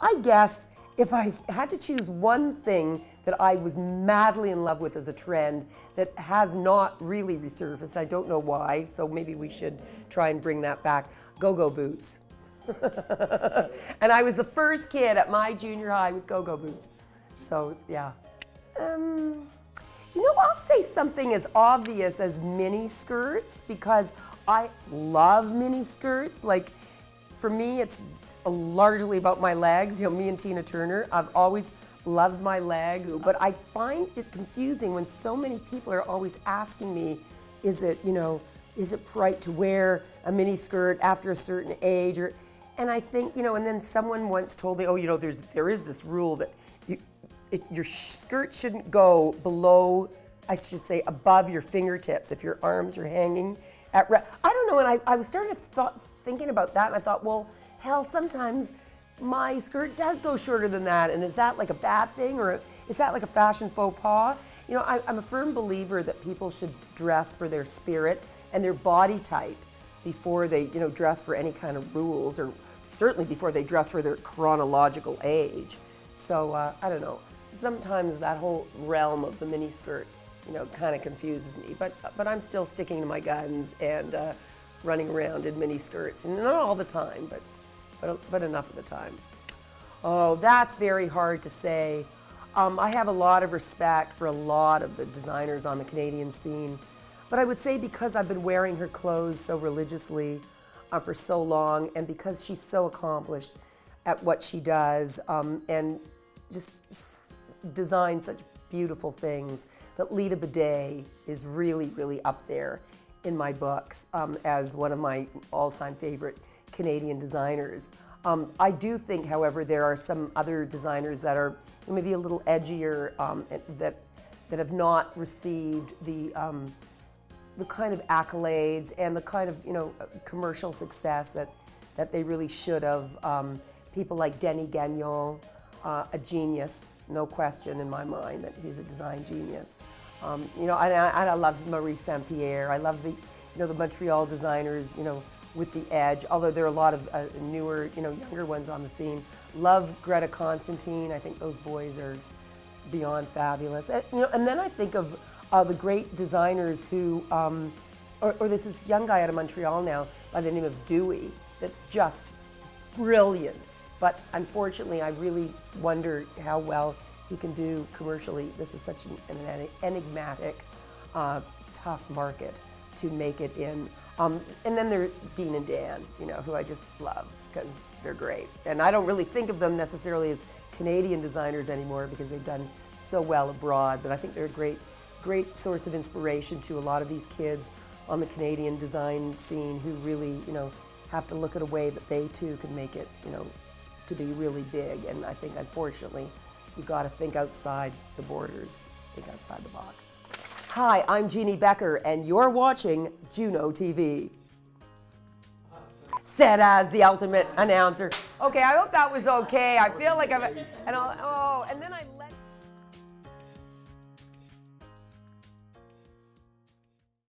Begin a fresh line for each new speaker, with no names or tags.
I guess if I had to choose one thing that I was madly in love with as a trend that has not really resurfaced, I don't know why, so maybe we should try and bring that back, go-go boots. And I was the first kid at my junior high with go-go boots. So, yeah. You know, I'll say something as obvious as mini skirts because I love mini skirts. Like, for me, it's largely about my legs. You know, me and Tina Turner, I've always loved my legs, but I find it confusing when so many people are always asking me, is it, you know, is it right to wear a mini skirt after a certain age? And I think, you know, and then someone once told me, oh, you know, there is this rule that your skirt shouldn't go below, I should say, above your fingertips if your arms are hanging at I don't know, and I started thinking about that, and I thought, well, hell, sometimes my skirt does go shorter than that, and is that like a bad thing, or is that like a fashion faux pas? You know, I'm a firm believer that people should dress for their spirit and their body type before they, you know, dress for any kind of rules, or certainly before they dress for their chronological age. So, I don't know. Sometimes that whole realm of the mini skirt, you know, kind of confuses me, but I'm still sticking to my guns and running around in mini skirts, and not all the time, but enough of the time. Oh, that's very hard to say. I have a lot of respect for a lot of the designers on the Canadian scene, but I would say because I've been wearing her clothes so religiously for so long, and because she's so accomplished at what she does, and just design such beautiful things, that Lita Bidet is really, really up there in my books as one of my all-time favorite Canadian designers. I do think, however, there are some other designers that are maybe a little edgier, that have not received the kind of accolades and the kind of, you know, commercial success that they really should have. People like Denis Gagnon, a genius, no question in my mind that he's a design genius. You know, I love Marie Saint-Pierre. I love the, you know, the Montreal designers, you know, with the edge, although there are a lot of newer, you know, younger ones on the scene. Love Greta Constantine. I think those boys are beyond fabulous. You know, and then I think of the great designers who, or there's this young guy out of Montreal now by the name of Dewey that's just brilliant. But unfortunately, I really wonder how well he can do commercially. This is such an enigmatic, tough market to make it in. And then there are Dean and Dan, you know, who I just love because they're great. And I don't really think of them necessarily as Canadian designers anymore because they've done so well abroad. But I think they're a great source of inspiration to a lot of these kids on the Canadian design scene who really, you know, have to look at a way that they too can make it, you know, to be really big. And I think, unfortunately, you got to think outside the borders, think outside the box. Hi, I'm Jeanne Beker, and you're watching JUNO TV. Awesome. Said as the ultimate announcer. Okay, I hope that was okay. I feel like and then I